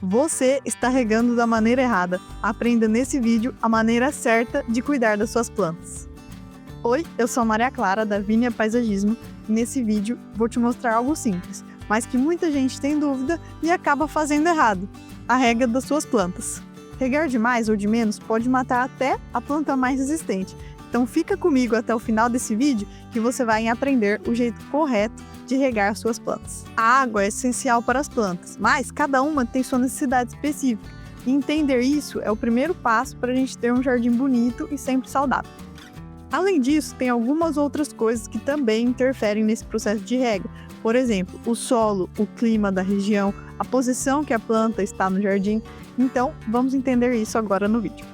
Você está regando da maneira errada. Aprenda nesse vídeo a maneira certa de cuidar das suas plantas. Oi, eu sou a Maria Clara, da Vinha Paisagismo, e nesse vídeo vou te mostrar algo simples, mas que muita gente tem dúvida e acaba fazendo errado: a rega das suas plantas. Regar de mais ou de menos pode matar até a planta mais resistente. Então fica comigo até o final desse vídeo que você vai aprender o jeito correto de regar suas plantas. A água é essencial para as plantas, mas cada uma tem sua necessidade específica. E entender isso é o primeiro passo para a gente ter um jardim bonito e sempre saudável. Além disso, tem algumas outras coisas que também interferem nesse processo de rega. Por exemplo, o solo, o clima da região, a posição que a planta está no jardim. Então, vamos entender isso agora no vídeo.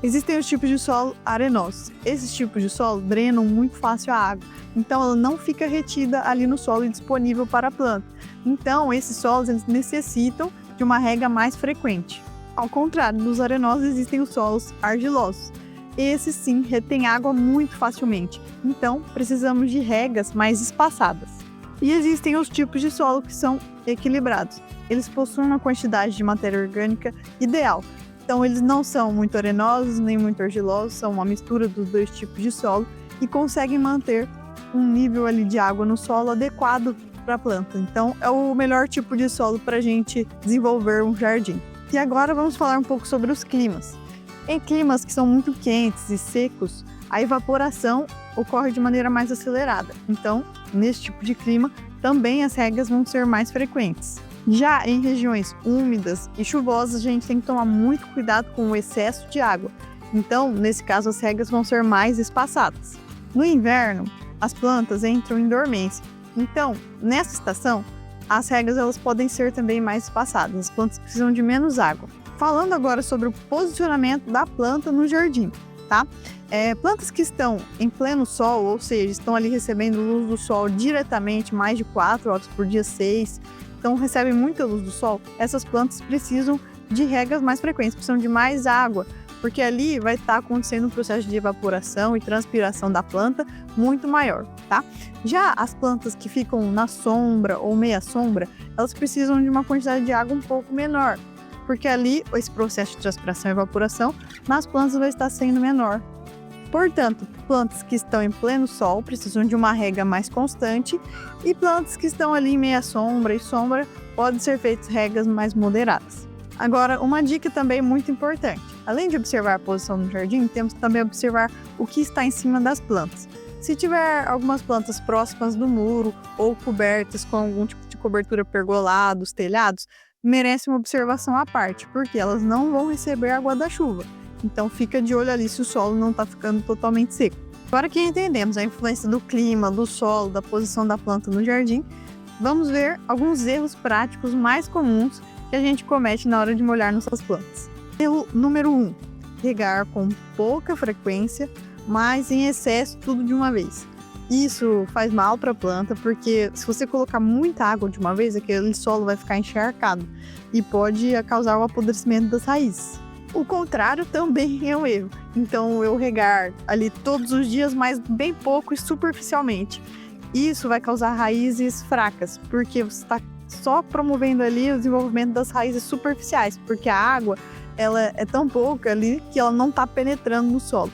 Existem os tipos de solo arenosos. Esses tipos de solo drenam muito fácil a água, então ela não fica retida ali no solo e disponível para a planta. Então, esses solos eles necessitam de uma rega mais frequente. Ao contrário dos arenosos, existem os solos argilosos. Esses sim retêm água muito facilmente, então precisamos de regas mais espaçadas. E existem os tipos de solo que são equilibrados. Eles possuem uma quantidade de matéria orgânica ideal. Então eles não são muito arenosos nem muito argilosos, são uma mistura dos dois tipos de solo e conseguem manter um nível ali de água no solo adequado para a planta. Então é o melhor tipo de solo para a gente desenvolver um jardim. E agora vamos falar um pouco sobre os climas. Em climas que são muito quentes e secos, a evaporação ocorre de maneira mais acelerada. Então, nesse tipo de clima, também as regas vão ser mais frequentes. Já em regiões úmidas e chuvosas, a gente tem que tomar muito cuidado com o excesso de água. Então, nesse caso, as regas vão ser mais espaçadas. No inverno, as plantas entram em dormência. Então, nessa estação, as regas elas podem ser também mais espaçadas. As plantas precisam de menos água. Falando agora sobre o posicionamento da planta no jardim, tá? Plantas que estão em pleno sol, ou seja, estão ali recebendo luz do sol diretamente, mais de 4 horas por dia, 6, então recebem muita luz do sol, essas plantas precisam de regas mais frequentes, precisam de mais água, porque ali vai estar acontecendo um processo de evaporação e transpiração da planta muito maior, tá? Já as plantas que ficam na sombra ou meia sombra, elas precisam de uma quantidade de água um pouco menor, porque ali esse processo de transpiração e evaporação nas plantas vai estar sendo menor. Portanto, plantas que estão em pleno sol precisam de uma rega mais constante e plantas que estão ali em meia sombra e sombra podem ser feitas regas mais moderadas. Agora, uma dica também muito importante. Além de observar a posição no jardim, temos que também observar o que está em cima das plantas. Se tiver algumas plantas próximas do muro ou cobertas com algum tipo de cobertura pergolada, os telhados, merece uma observação à parte, porque elas não vão receber água da chuva. Então fica de olho ali se o solo não está ficando totalmente seco. Agora que entendemos a influência do clima, do solo, da posição da planta no jardim, vamos ver alguns erros práticos mais comuns que a gente comete na hora de molhar nossas plantas. Erro número 1: regar com pouca frequência, mas em excesso tudo de uma vez. Isso faz mal para a planta, porque se você colocar muita água de uma vez, aquele solo vai ficar encharcado e pode causar o apodrecimento das raízes. O contrário também é um erro. Então, eu regar ali todos os dias, mas bem pouco e superficialmente. Isso vai causar raízes fracas, porque você está só promovendo ali o desenvolvimento das raízes superficiais, porque a água ela é tão pouca ali que ela não está penetrando no solo.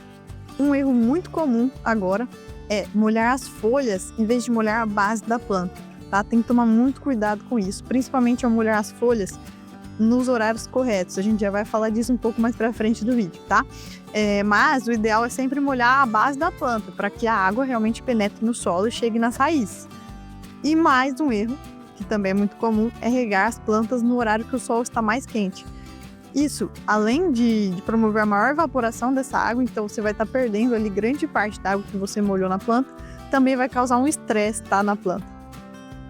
Um erro muito comum agora é molhar as folhas em vez de molhar a base da planta, tá? Tem que tomar muito cuidado com isso, principalmente ao molhar as folhas nos horários corretos. A gente já vai falar disso um pouco mais pra frente do vídeo, tá? Mas o ideal é sempre molhar a base da planta, para que a água realmente penetre no solo e chegue nas raízes. E mais um erro, que também é muito comum, é regar as plantas no horário que o sol está mais quente. Isso, além de promover a maior evaporação dessa água, então você vai estar perdendo ali grande parte da água que você molhou na planta, também vai causar um estresse, tá, na planta.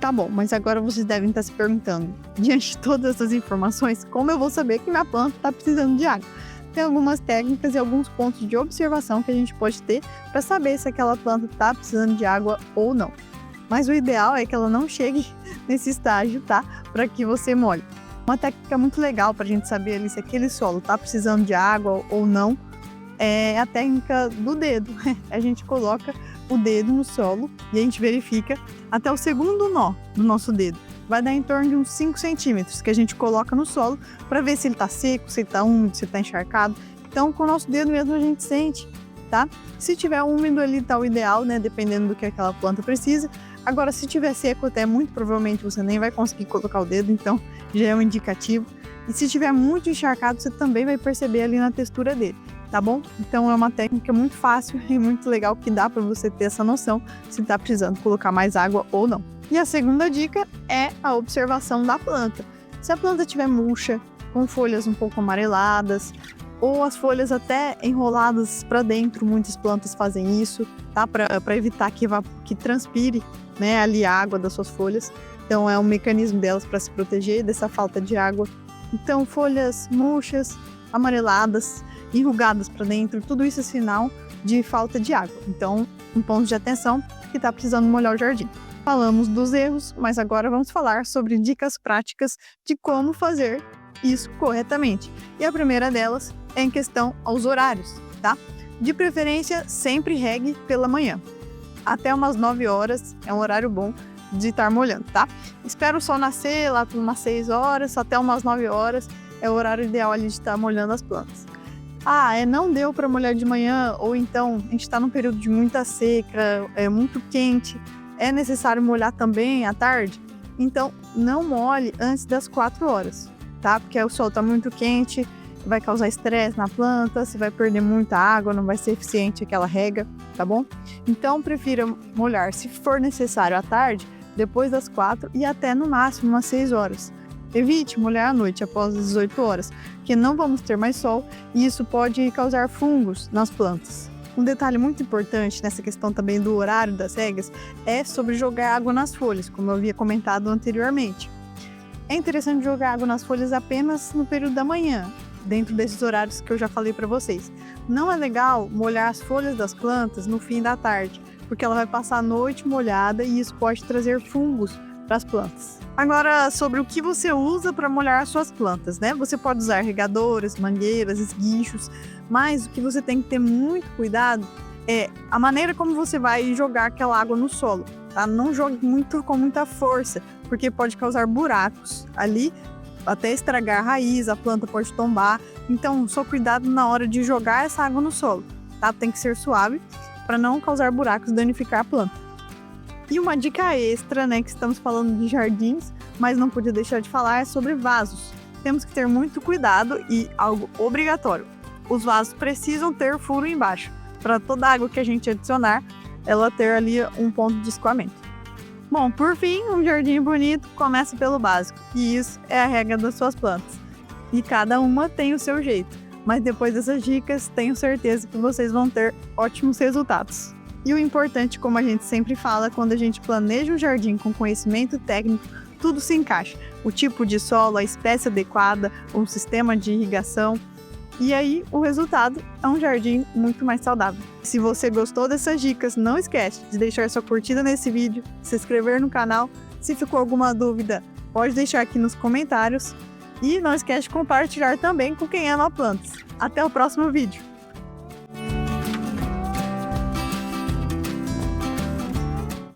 Tá bom, mas agora vocês devem estar se perguntando, diante de todas essas informações, como eu vou saber que minha planta está precisando de água? Tem algumas técnicas e alguns pontos de observação que a gente pode ter para saber se aquela planta está precisando de água ou não. Mas o ideal é que ela não chegue nesse estágio, tá? Para que você molhe. Uma técnica muito legal para a gente saber ali se aquele solo está precisando de água ou não é a técnica do dedo. A gente coloca o dedo no solo e a gente verifica até o segundo nó do nosso dedo. vai dar em torno de uns 5 centímetros que a gente coloca no solo para ver se ele está seco, se está úmido, se está encharcado. Então, com o nosso dedo mesmo a gente sente, tá? Se tiver úmido ali tá o ideal, né? Dependendo do que aquela planta precisa. Agora, se tiver seco, até muito provavelmente você nem vai conseguir colocar o dedo, então já é um indicativo. E se tiver muito encharcado, você também vai perceber ali na textura dele, tá bom? Então é uma técnica muito fácil e muito legal que dá para você ter essa noção se tá precisando colocar mais água ou não. E a segunda dica é a observação da planta. Se a planta estiver murcha, com folhas um pouco amareladas, ou as folhas até enroladas para dentro, muitas plantas fazem isso, tá? Para evitar que transpire, né, ali a água das suas folhas. Então é um mecanismo delas para se proteger dessa falta de água. Então folhas murchas, amareladas, enrugadas para dentro, tudo isso é sinal de falta de água. Então, um ponto de atenção que está precisando molhar o jardim. Falamos dos erros, mas agora vamos falar sobre dicas práticas de como fazer isso corretamente. E a primeira delas é em questão aos horários, tá? De preferência, sempre regue pela manhã. Até umas 9 horas é um horário bom de estar molhando, tá? Espera o sol nascer lá por umas 6 horas, até umas 9 horas é o horário ideal ali de estar molhando as plantas. Não deu para molhar de manhã, ou então a gente está num período de muita seca, é muito quente, é necessário molhar também à tarde? Então não molhe antes das 4 horas, tá? Porque o sol está muito quente, vai causar estresse na planta, você vai perder muita água, não vai ser eficiente aquela rega, tá bom? Então prefira molhar, se for necessário, à tarde, depois das 4 e até no máximo umas 6 horas. Evite molhar à noite após as 18 horas, porque não vamos ter mais sol e isso pode causar fungos nas plantas. Um detalhe muito importante nessa questão também do horário das regas é sobre jogar água nas folhas, como eu havia comentado anteriormente. É interessante jogar água nas folhas apenas no período da manhã, dentro desses horários que eu já falei para vocês. Não é legal molhar as folhas das plantas no fim da tarde, porque ela vai passar a noite molhada e isso pode trazer fungos para as plantas. Agora, sobre o que você usa para molhar as suas plantas, né? Você pode usar regadores, mangueiras, esguichos, mas o que você tem que ter muito cuidado é a maneira como você vai jogar aquela água no solo, tá? Não jogue com muita força, porque pode causar buracos ali, até estragar a raiz, a planta pode tombar. Então, só cuidado na hora de jogar essa água no solo, tá? Tem que ser suave para não causar buracos e danificar a planta. E uma dica extra, né, que estamos falando de jardins, mas não podia deixar de falar, é sobre vasos. Temos que ter muito cuidado e algo obrigatório. Os vasos precisam ter furo embaixo, para toda a água que a gente adicionar, ela ter ali um ponto de escoamento. Bom, por fim, um jardim bonito começa pelo básico, e isso é a rega das suas plantas. E cada uma tem o seu jeito, mas depois dessas dicas, tenho certeza que vocês vão ter ótimos resultados. E o importante, como a gente sempre fala, quando a gente planeja um jardim com conhecimento técnico, tudo se encaixa. O tipo de solo, a espécie adequada, o sistema de irrigação. E aí, o resultado é um jardim muito mais saudável. Se você gostou dessas dicas, não esquece de deixar sua curtida nesse vídeo, se inscrever no canal. Se ficou alguma dúvida, pode deixar aqui nos comentários. E não esquece de compartilhar também com quem ama plantas. Até o próximo vídeo!